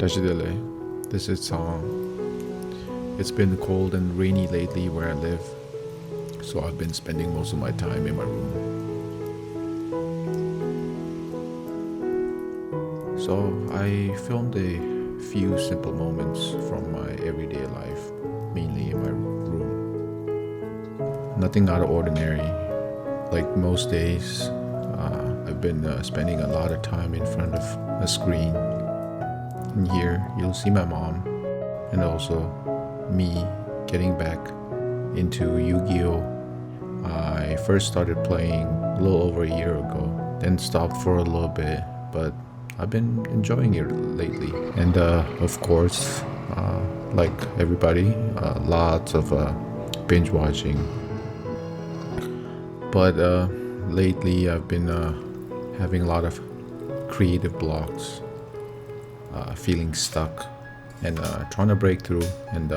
다시 들래. This is song. It's been cold and rainy lately where I live, so I've been spending most of my time in my room. So I filmed a few simple moments from my everyday life, mainly in my room. Nothing out of ordinary. Like most days, I've been spending a lot of time in front of a screen. And here you'll see my mom and also me getting back into Yu-Gi-Oh! I first started playing a little over a year ago, then stopped for a little bit, but I've been enjoying it lately. And of course, like everybody, lots of binge watching. But lately I've been having a lot of creative blocks, feeling stuck, and trying to break through and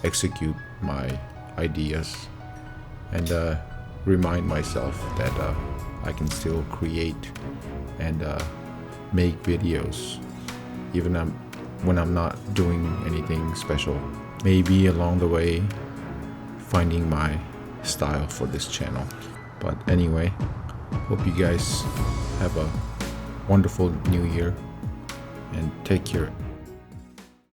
execute my ideas, and remind myself that I can still create and make videos even when I'm not doing anything special. Maybe along the way finding my style for this channel. But anyway, hope you guys have a wonderful new year and take care.